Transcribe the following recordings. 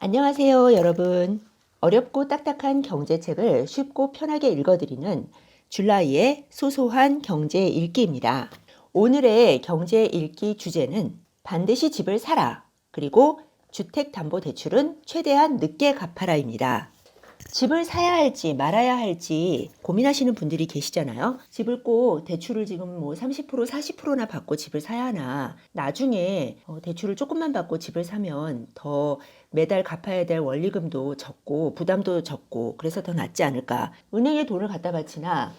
안녕하세요, 여러분. 어렵고 딱딱한 경제책을 쉽고 편하게 읽어드리는 줄라이의 소소한 경제 읽기입니다. 오늘의 경제 읽기 주제는 반드시 집을 사라, 그리고 주택담보대출은 최대한 늦게 갚아라입니다. 집을 사야 할지 말아야 할지 고민하시는 분들이 계시잖아요. 집을 꼭 대출을 지금 30% 40%나 받고 집을 사야 하나, 나중에 대출을 조금만 받고 집을 사면 더 매달 갚아야 될 원리금도 적고 부담도 적고 그래서 더 낫지 않을까. 은행에 돈을 갖다 바치나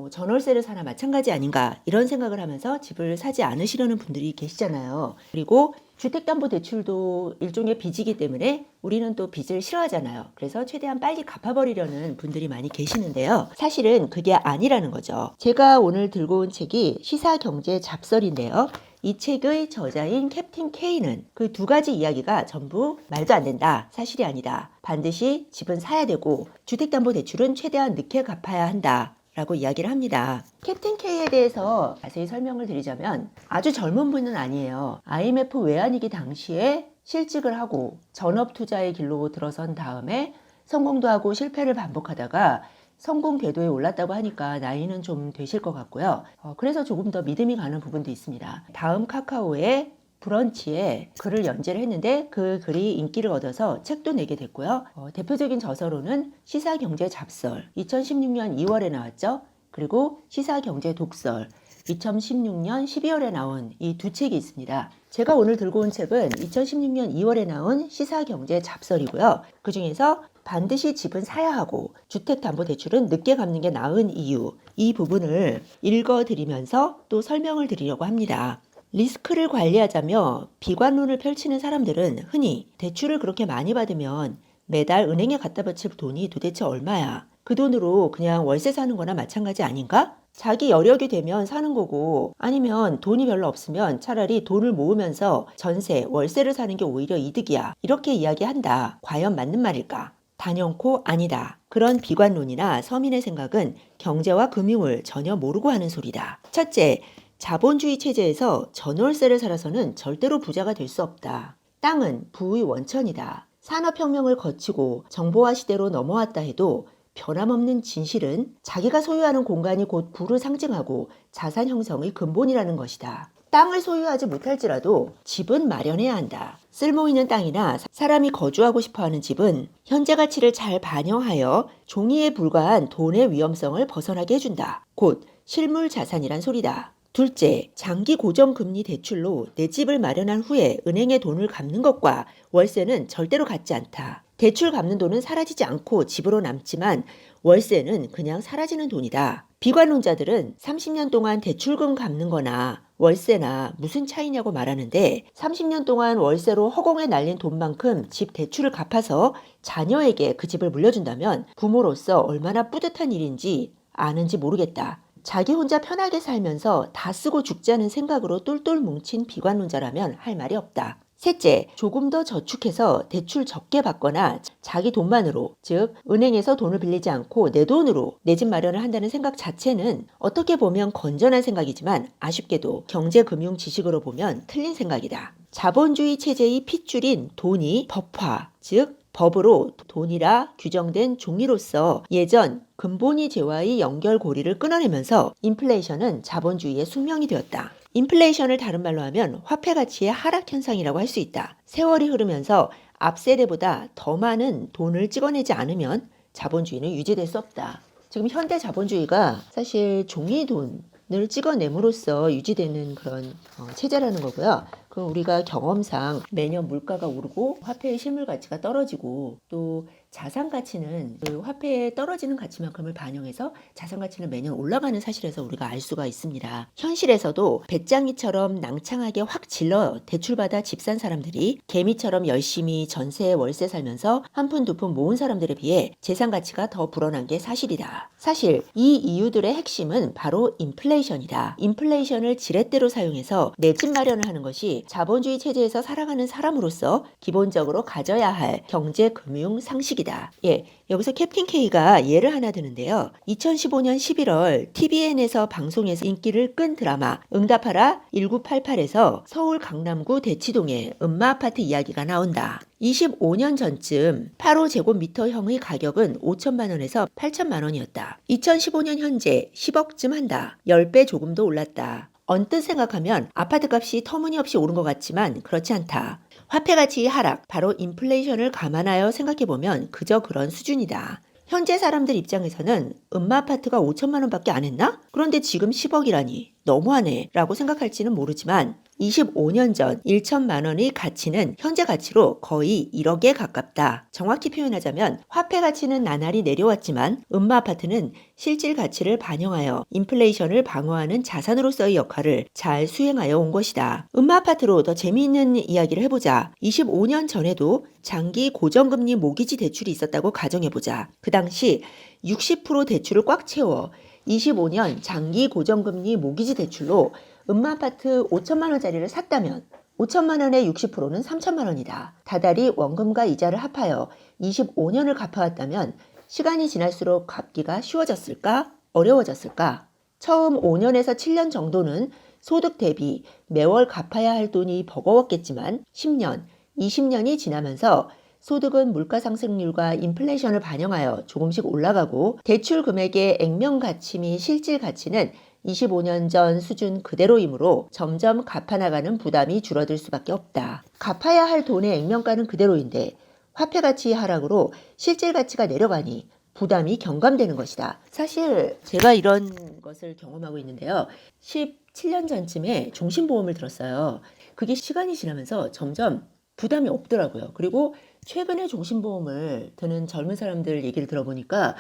전월세를 사나 마찬가지 아닌가, 이런 생각을 하면서 집을 사지 않으시려는 분들이 계시잖아요. 그리고 주택담보대출도 일종의 빚이기 때문에 우리는 또 빚을 싫어하잖아요. 그래서 최대한 빨리 갚아버리려는 분들이 많이 계시는데요. 사실은 그게 아니라는 거죠. 제가 오늘 들고 온 책이 시사경제 잡설인데요. 이 책의 저자인 캡틴 K는 그 두 가지 이야기가 전부 말도 안 된다, 사실이 아니다, 반드시 집은 사야 되고 주택담보대출은 최대한 늦게 갚아야 한다 라고 이야기를 합니다. 캡틴 K에 대해서 자세히 설명을 드리자면 아주 젊은 분은 아니에요. IMF 외환위기 당시에 실직을 하고 전업투자의 길로 들어선 다음에 성공도 하고 실패를 반복하다가 성공 궤도에 올랐다고 하니까 나이는 좀 되실 것 같고요. 그래서 조금 더 믿음이 가는 부분도 있습니다. 다음 카카오의 브런치에 글을 연재를 했는데 그 글이 인기를 얻어서 책도 내게 됐고요. 대표적인 저서로는 시사경제 잡설 2016년 2월에 나왔죠. 그리고 시사경제 독설 2016년 12월에 나온 이 두 책이 있습니다. 제가 오늘 들고 온 책은 2016년 2월에 나온 시사경제 잡설이고요. 그 중에서 반드시 집은 사야 하고 주택담보대출은 늦게 갚는 게 나은 이유, 이 부분을 읽어드리면서 또 설명을 드리려고 합니다. 리스크를 관리하자며 비관론을 펼치는 사람들은 흔히 대출을 그렇게 많이 받으면 매달 은행에 갖다 바칠 돈이 도대체 얼마야? 그 돈으로 그냥 월세 사는 거나 마찬가지 아닌가? 자기 여력이 되면 사는 거고, 아니면 돈이 별로 없으면 차라리 돈을 모으면서 전세, 월세를 사는 게 오히려 이득이야, 이렇게 이야기한다. 과연 맞는 말일까? 단연코 아니다. 그런 비관론이나 서민의 생각은 경제와 금융을 전혀 모르고 하는 소리다. 첫째, 자본주의 체제에서 전월세를 살아서는 절대로 부자가 될 수 없다. 땅은 부의 원천이다. 산업혁명을 거치고 정보화 시대로 넘어왔다 해도 변함없는 진실은 자기가 소유하는 공간이 곧 부를 상징하고 자산 형성의 근본이라는 것이다. 땅을 소유하지 못할지라도 집은 마련해야 한다. 쓸모있는 땅이나 사람이 거주하고 싶어하는 집은 현재 가치를 잘 반영하여 종이에 불과한 돈의 위험성을 벗어나게 해준다. 곧 실물 자산이란 소리다. 둘째, 장기 고정금리 대출로 내 집을 마련한 후에 은행에 돈을 갚는 것과 월세는 절대로 같지 않다. 대출 갚는 돈은 사라지지 않고 집으로 남지만 월세는 그냥 사라지는 돈이다. 비관론자들은 30년 동안 대출금 갚는 거나 월세나 무슨 차이냐고 말하는데, 30년 동안 월세로 허공에 날린 돈만큼 집 대출을 갚아서 자녀에게 그 집을 물려준다면 부모로서 얼마나 뿌듯한 일인지 아는지 모르겠다. 자기 혼자 편하게 살면서 다 쓰고 죽자는 생각으로 똘똘 뭉친 비관론자라면 할 말이 없다. 셋째, 조금 더 저축해서 대출 적게 받거나 자기 돈만으로, 즉 은행에서 돈을 빌리지 않고 내 돈으로 내 집 마련을 한다는 생각 자체는 어떻게 보면 건전한 생각이지만 아쉽게도 경제금융 지식으로 보면 틀린 생각이다. 자본주의 체제의 핏줄인 돈이 법화, 즉 법으로 돈이라 규정된 종이로서 예전 근본위제와의 연결고리를 끊어내면서 인플레이션은 자본주의의 숙명이 되었다. 인플레이션을 다른 말로 하면 화폐 가치의 하락 현상이라고 할 수 있다. 세월이 흐르면서 앞 세대보다 더 많은 돈을 찍어내지 않으면 자본주의는 유지될 수 없다. 지금 현대 자본주의가 사실 종이 돈을 찍어냄으로써 유지되는 그런 체제라는 거고요. 그 우리가 경험상 매년 물가가 오르고 화폐의 실물 가치가 떨어지고 또 자산 가치는 그 화폐에 떨어지는 가치만큼을 반영해서 자산 가치는 매년 올라가는 사실에서 우리가 알 수가 있습니다. 현실에서도 배짱이처럼 낭창하게 확 질러 대출받아 집 산 사람들이 개미처럼 열심히 전세 월세 살면서 한 푼 두 푼 모은 사람들에 비해 재산 가치가 더 불어난 게 사실이다. 사실 이 이유들의 핵심은 바로 인플레이션이다. 인플레이션을 지렛대로 사용해서 내 집 마련을 하는 것이 우리 자본주의 체제에서 살아가는 사람으로서 기본적으로 가져야 할 경제 금융 상식이다. 예, 여기서 캡틴 K가 예를 하나 드는데요. 2015년 11월 TVN에서 방송에서 인기를 끈 드라마 응답하라 1988에서 서울 강남구 대치동의 음마아파트 이야기가 나온다. 25년 전쯤 8호제곱미터형의 가격은 5천만 원에서 8천만 원이었다. 2015년 현재 10억쯤 한다. 10배 조금도 올랐다. 언뜻 생각하면 아파트값이 터무니없이 오른 것 같지만 그렇지 않다. 화폐가치 하락, 바로 인플레이션을 감안하여 생각해보면 그저 그런 수준이다. 현재 사람들 입장에서는 음마아파트가 5천만 원밖에 안 했나? 그런데 지금 10억이라니 너무하네 라고 생각할지는 모르지만 25년 전 1천만 원의 가치는 현재 가치로 거의 1억에 가깝다. 정확히 표현하자면 화폐 가치는 나날이 내려왔지만 음마아파트는 실질 가치를 반영하여 인플레이션을 방어하는 자산으로서의 역할을 잘 수행하여 온 것이다. 음마아파트로 더 재미있는 이야기를 해보자. 25년 전에도 장기 고정금리 모기지 대출이 있었다고 가정해보자. 그 당시 60% 대출을 꽉 채워 25년 장기 고정금리 모기지 대출로 음마아파트 5천만 원짜리를 샀다면 5천만 원의 60%는 3천만 원이다. 다달이 원금과 이자를 합하여 25년을 갚아왔다면 시간이 지날수록 갚기가 쉬워졌을까? 어려워졌을까? 처음 5년에서 7년 정도는 소득 대비 매월 갚아야 할 돈이 버거웠겠지만 10년, 20년이 지나면서 소득은 물가 상승률과 인플레이션을 반영하여 조금씩 올라가고 대출 금액의 액면 가치 및 실질 가치는 25년 전 수준 그대로이므로 점점 갚아나가는 부담이 줄어들 수밖에 없다. 갚아야 할 돈의 액면가는 그대로인데 화폐 가치 하락으로 실질 가치가 내려가니 부담이 경감되는 것이다. 사실 제가 이런 것을 경험하고 있는데요. 17년 전쯤에 종신보험을 들었어요. 그게 시간이 지나면서 점점 부담이 없더라고요. 그리고 최근에 종신보험을 드는 젊은 사람들 얘기를 들어보니까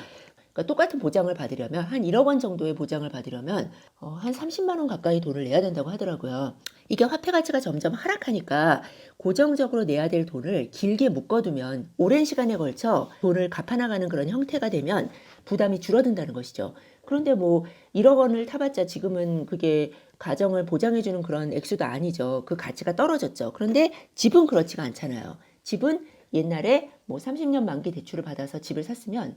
그러니까 똑같은 보장을 받으려면 한 1억 원 정도의 보장을 받으려면 한 30만 원 가까이 돈을 내야 된다고 하더라고요. 이게 화폐 가치가 점점 하락하니까 고정적으로 내야 될 돈을 길게 묶어두면 오랜 시간에 걸쳐 돈을 갚아나가는 그런 형태가 되면 부담이 줄어든다는 것이죠. 그런데 뭐 1억 원을 타봤자 지금은 그게 가정을 보장해주는 그런 액수도 아니죠. 그 가치가 떨어졌죠. 그런데 집은 그렇지가 않잖아요. 집은 옛날에 뭐 30년 만기 대출을 받아서 집을 샀으면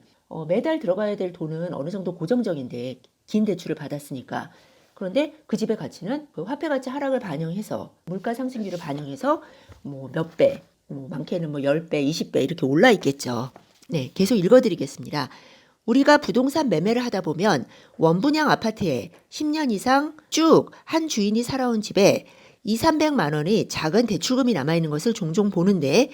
매달 들어가야 될 돈은 어느 정도 고정적인데 긴 대출을 받았으니까. 그런데 그 집의 가치는 그 화폐 가치 하락을 반영해서 물가 상승률을 반영해서 뭐 몇 배, 뭐 많게는 뭐 10배, 20배 이렇게 올라 있겠죠. 네, 계속 읽어드리겠습니다. 우리가 부동산 매매를 하다 보면 원분양 아파트에 10년 이상 쭉 한 주인이 살아온 집에 2, 300만 원의 작은 대출금이 남아있는 것을 종종 보는데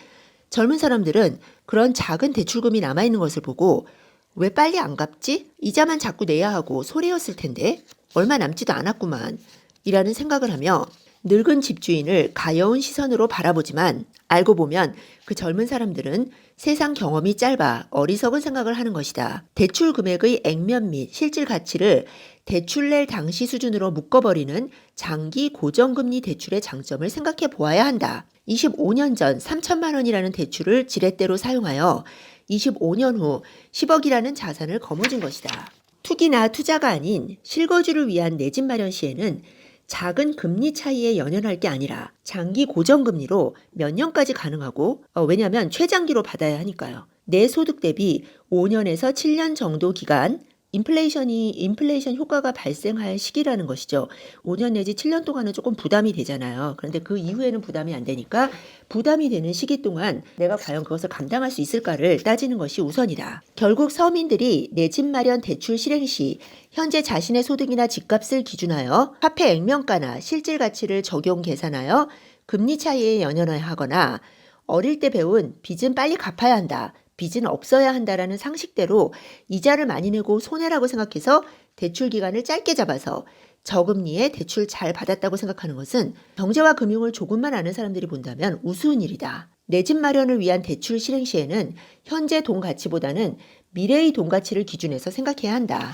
젊은 사람들은 그런 작은 대출금이 남아있는 것을 보고 왜 빨리 안 갚지? 이자만 자꾸 내야 하고 소리였을 텐데 얼마 남지도 않았구만 이라는 생각을 하며 늙은 집주인을 가여운 시선으로 바라보지만 알고 보면 그 젊은 사람들은 세상 경험이 짧아 어리석은 생각을 하는 것이다. 대출 금액의 액면 및 실질 가치를 대출 낼 당시 수준으로 묶어버리는 장기 고정금리 대출의 장점을 생각해 보아야 한다. 25년 전 3천만 원이라는 대출을 지렛대로 사용하여 25년 후 10억이라는 자산을 거머쥔 것이다. 투기나 투자가 아닌 실거주를 위한 내 집 마련 시에는 작은 금리 차이에 연연할 게 아니라 장기 고정금리로 몇 년까지 가능하고 왜냐하면 최장기로 받아야 하니까요. 내 소득 대비 5년에서 7년 정도 기간 인플레이션 효과가 발생할 시기라는 것이죠. 5년 내지 7년 동안은 조금 부담이 되잖아요. 그런데 그 이후에는 부담이 안 되니까 부담이 되는 시기 동안 내가 과연 그것을 감당할 수 있을까를 따지는 것이 우선이다. 결국 서민들이 내 집 마련 대출 실행 시 현재 자신의 소득이나 집값을 기준하여 화폐 액면가나 실질 가치를 적용 계산하여 금리 차이에 연연해야 하거나 어릴 때 배운 빚은 빨리 갚아야 한다. 빚은 없어야 한다라는 상식대로 이자를 많이 내고 손해라고 생각해서 대출 기간을 짧게 잡아서 저금리에 대출 잘 받았다고 생각하는 것은 경제와 금융을 조금만 아는 사람들이 본다면 우스운 일이다. 내 집 마련을 위한 대출 실행 시에는 현재 돈 가치보다는 미래의 돈 가치를 기준해서 생각해야 한다.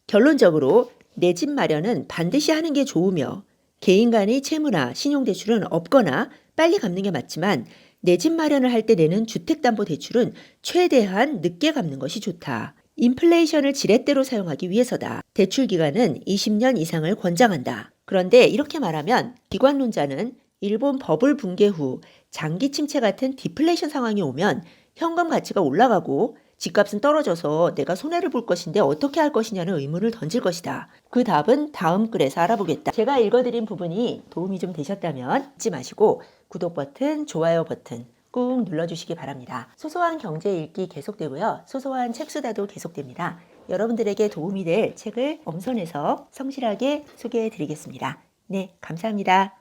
결론적으로 내 집 마련은 반드시 하는 게 좋으며 개인 간의 채무나 신용대출은 없거나 빨리 갚는 게 맞지만 내 집 마련을 할 때 내는 주택담보대출은 최대한 늦게 갚는 것이 좋다. 인플레이션을 지렛대로 사용하기 위해서다. 대출 기간은 20년 이상을 권장한다. 그런데 이렇게 말하면 비관론자는 일본 버블 붕괴 후 장기 침체 같은 디플레이션 상황이 오면 현금 가치가 올라가고 집값은 떨어져서 내가 손해를 볼 것인데 어떻게 할 것이냐는 의문을 던질 것이다. 그 답은 다음 글에서 알아보겠다. 제가 읽어드린 부분이 도움이 좀 되셨다면 잊지 마시고 구독 버튼, 좋아요 버튼 꾹 눌러주시기 바랍니다. 소소한 경제 읽기 계속되고요. 소소한 책수다도 계속됩니다. 여러분들에게 도움이 될 책을 엄선해서 성실하게 소개해 드리겠습니다. 네, 감사합니다.